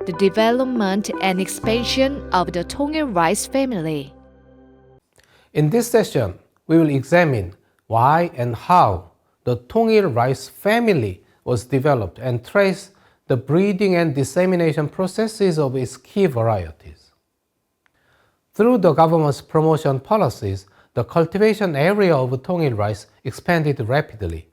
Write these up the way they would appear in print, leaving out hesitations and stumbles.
the development and expansion of the Tongil rice family. In this session, we will examine why and how the Tongil rice family was developed and trace the breeding and dissemination processes of its key varieties. Through the government's promotion policies, the cultivation area of Tongil rice expanded rapidly.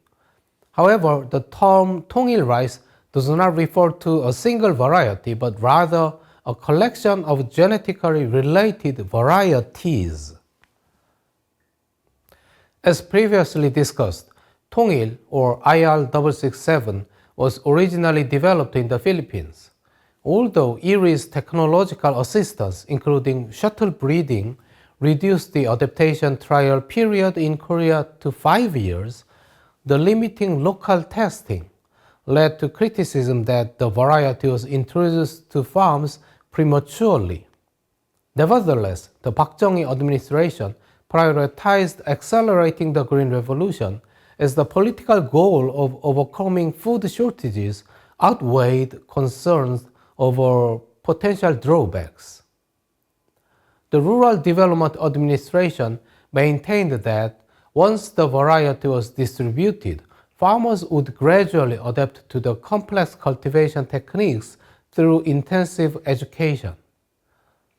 However, the term Tongil rice does not refer to a single variety, but rather a collection of genetically related varieties. As previously discussed, Tongil, or IR667, was originally developed in the Philippines. Although Erie's technological assistance, including shuttle breeding, reduced the adaptation trial period in Korea to 5 years, the limiting local testing led to criticism that the variety was introduced to farms prematurely. Nevertheless, the Park Chung-hee administration prioritized accelerating the Green Revolution as the political goal of overcoming food shortages outweighed concerns over potential drawbacks. The Rural Development Administration maintained that once the variety was distributed, farmers would gradually adapt to the complex cultivation techniques through intensive education.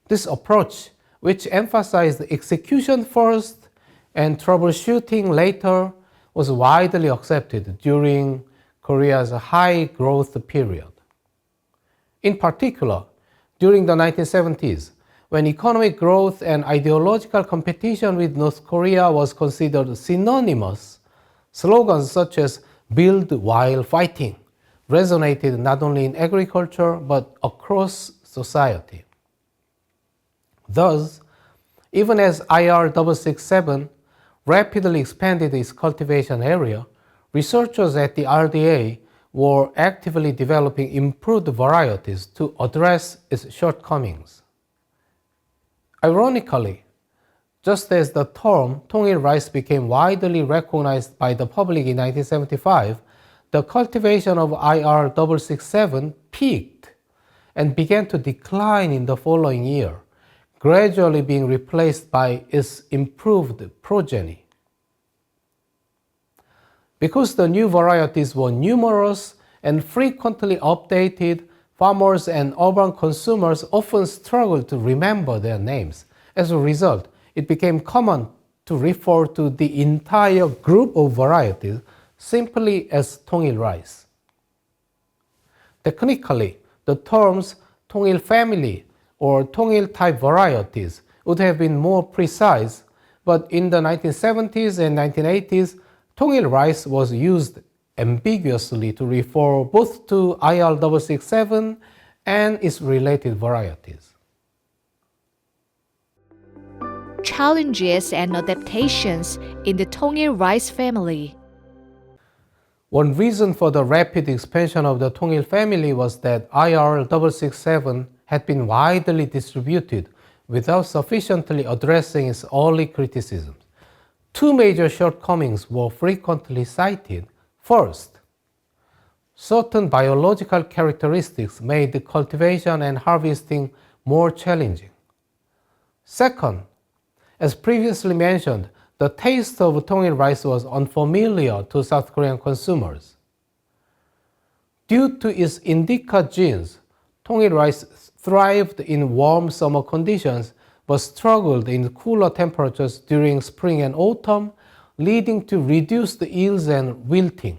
This approach, which emphasized execution first and troubleshooting later, was widely accepted during Korea's high growth period. In particular, during the 1970s, when economic growth and ideological competition with North Korea was considered synonymous, slogans such as "Build while fighting" resonated not only in agriculture but across society. Thus, even as IR667 rapidly expanded its cultivation area, researchers at the RDA were actively developing improved varieties to address its shortcomings. Ironically, just as the term Tongil rice became widely recognized by the public in 1975, the cultivation of IR667 peaked and began to decline in the following year, gradually being replaced by its improved progeny. Because the new varieties were numerous and frequently updated, farmers and urban consumers often struggled to remember their names. As a result, it became common to refer to the entire group of varieties simply as Tongil rice. Technically, the terms Tongil family or Tongil-type varieties would have been more precise, but in the 1970s and 1980s, Tongil rice was used ambiguously to refer both to IR667 and its related varieties. Challenges and adaptations in the Tongil rice family. One reason for the rapid expansion of the Tongil family was that IR667 had been widely distributed without sufficiently addressing its early criticisms. Two major shortcomings were frequently cited. First, certain biological characteristics made the cultivation and harvesting more challenging. Second, as previously mentioned, the taste of Tongil rice was unfamiliar to South Korean consumers. Due to its indica genes, Tongil rice thrived in warm summer conditions but struggled in cooler temperatures during spring and autumn, leading to reduced yields and wilting.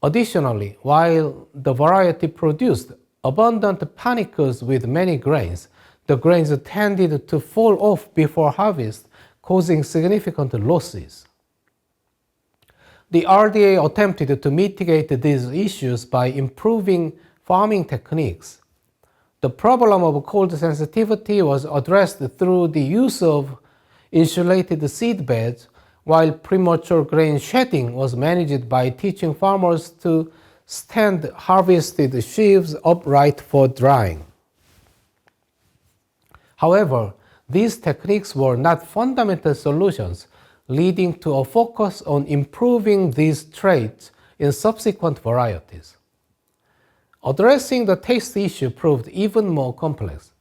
Additionally, while the variety produced abundant panicles with many grains, the grains tended to fall off before harvest, causing significant losses. The RDA attempted to mitigate these issues by improving farming techniques. The problem of cold sensitivity was addressed through the use of insulated seed beds, while premature grain shedding was managed by teaching farmers to stand harvested sheaves upright for drying. However, these techniques were not fundamental solutions, leading to a focus on improving these traits in subsequent varieties. Addressing the taste issue proved even more complex.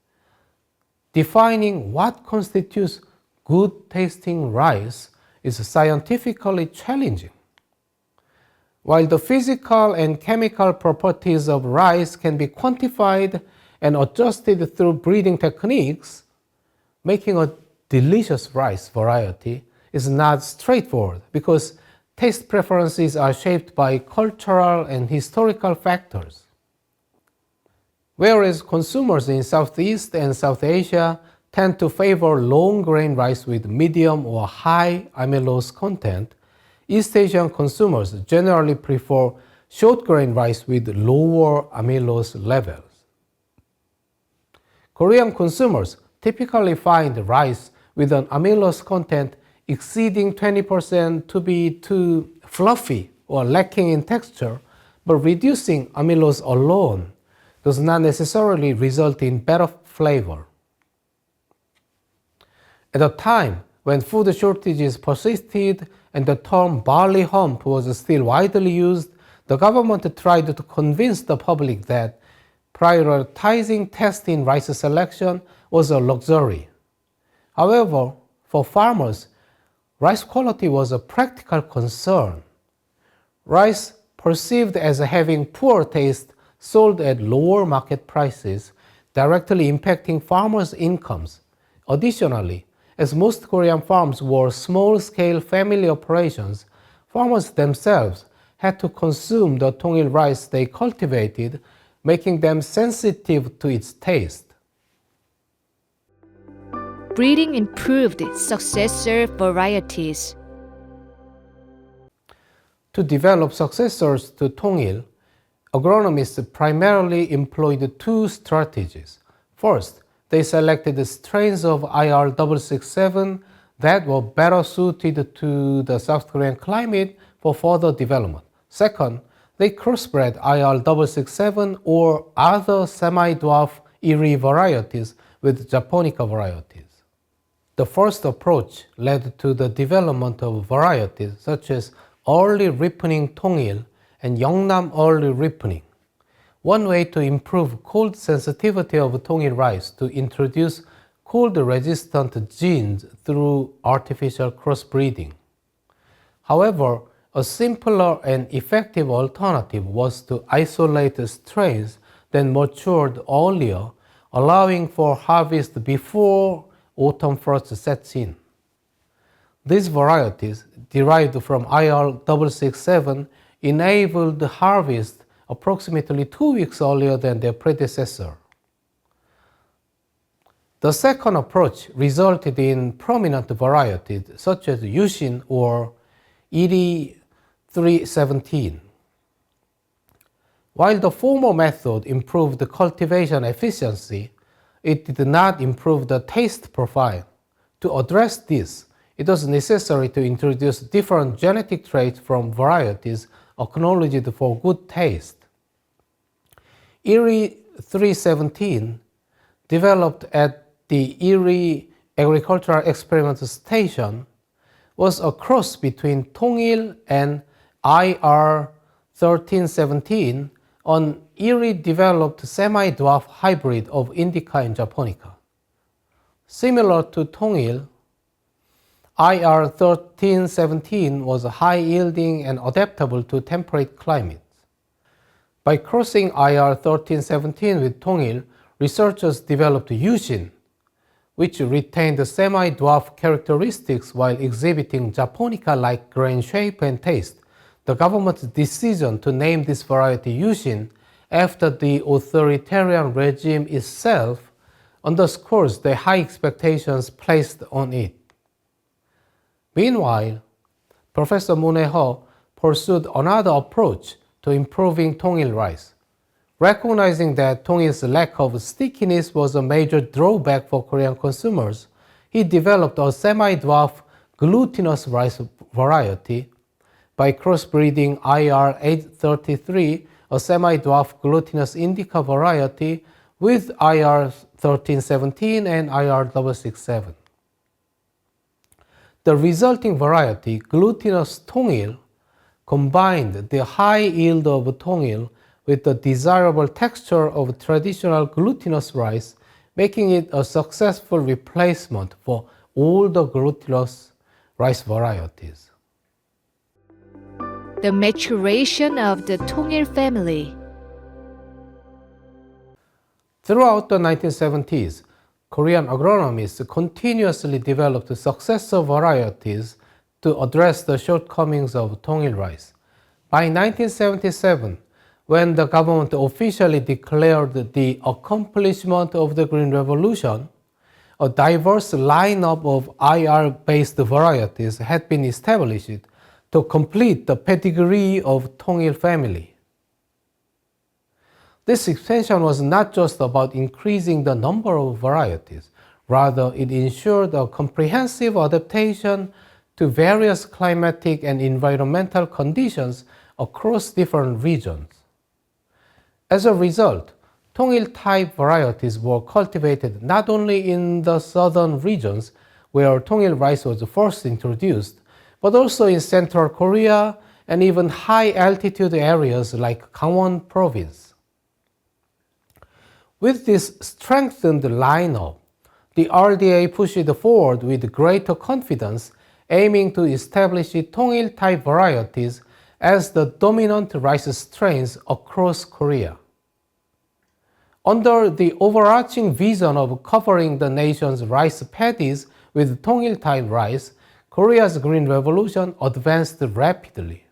Defining what constitutes good tasting rice is scientifically challenging. While the physical and chemical properties of rice can be quantified and adjusted through breeding techniques, making a delicious rice variety is not straightforward because taste preferences are shaped by cultural and historical factors. Whereas consumers in Southeast and South Asia tend to favor long grain rice with medium or high amylose content, East Asian consumers generally prefer short grain rice with lower amylose levels. Korean consumers typically find rice with an amylose content exceeding 20% to be too fluffy or lacking in texture, but reducing amylose alone does not necessarily result in better flavor. At a time when food shortages persisted and the term barley hump was still widely used, the government tried to convince the public that prioritizing taste in rice selection was a luxury. However, for farmers, rice quality was a practical concern. Rice perceived as having poor taste sold at lower market prices, directly impacting farmers' incomes. Additionally, as most Korean farms were small-scale family operations, farmers themselves had to consume the Tongil rice they cultivated, making them sensitive to its taste. Breeding improved successor varieties. To develop successors to Tongil, agronomists primarily employed two strategies. First, they selected strains of IR667 that were better suited to the South Korean climate for further development. Second, they crossbred IR667 or other semi-dwarf Iri varieties with Japonica varieties. The first approach led to the development of varieties such as early ripening Tongil and Yeongnam early ripening. One way to improve cold sensitivity of Tongil rice to introduce cold-resistant genes through artificial crossbreeding. However, a simpler and effective alternative was to isolate strains that matured earlier, allowing for harvest before autumn frost sets in. These varieties, derived from IR667, enabled harvest approximately 2 weeks earlier than their predecessor. The second approach resulted in prominent varieties such as Yushin or Iri 317. While the former method improved the cultivation efficiency, it did not improve the taste profile. To address this, it was necessary to introduce different genetic traits from varieties acknowledged for good taste. Iri 317, developed at the Iri Agricultural Experiment Station, was a cross between Tongil and IR 1317, an Iri-developed semi-dwarf hybrid of Indica and Japonica. Similar to Tongil, IR 1317 was high-yielding and adaptable to temperate climates. By crossing IR 1317 with Tongil, researchers developed Yushin, which retained the semi-dwarf characteristics while exhibiting Japonica-like grain shape and taste. The government's decision to name this variety Yushin after the authoritarian regime itself underscores the high expectations placed on it. Meanwhile, Professor Moon-Ho pursued another approach to improving Tongil rice. Recognizing that Tongil's lack of stickiness was a major drawback for Korean consumers, he developed a semi-dwarf glutinous rice variety by crossbreeding IR 833, a semi-dwarf glutinous indica variety, with IR 1317 and IR 667. The resulting variety, glutinous Tongil, combined the high yield of Tongil with the desirable texture of traditional glutinous rice, making it a successful replacement for all the glutinous rice varieties. The maturation of the Tongil family. Throughout the 1970s, Korean agronomists continuously developed successor varieties to address the shortcomings of Tongil rice. By 1977, when the government officially declared the accomplishment of the Green Revolution, a diverse lineup of IR-based varieties had been established to complete the pedigree of Tongil family. This expansion was not just about increasing the number of varieties, rather it ensured a comprehensive adaptation to various climatic and environmental conditions across different regions. As a result, Tongil-type varieties were cultivated not only in the southern regions where Tongil rice was first introduced, but also in central Korea and even high-altitude areas like Gangwon province. With this strengthened lineup, the RDA pushed forward with greater confidence, aiming to establish Tongil-type varieties as the dominant rice strains across Korea. Under the overarching vision of covering the nation's rice paddies with Tongil-type rice, Korea's Green Revolution advanced rapidly.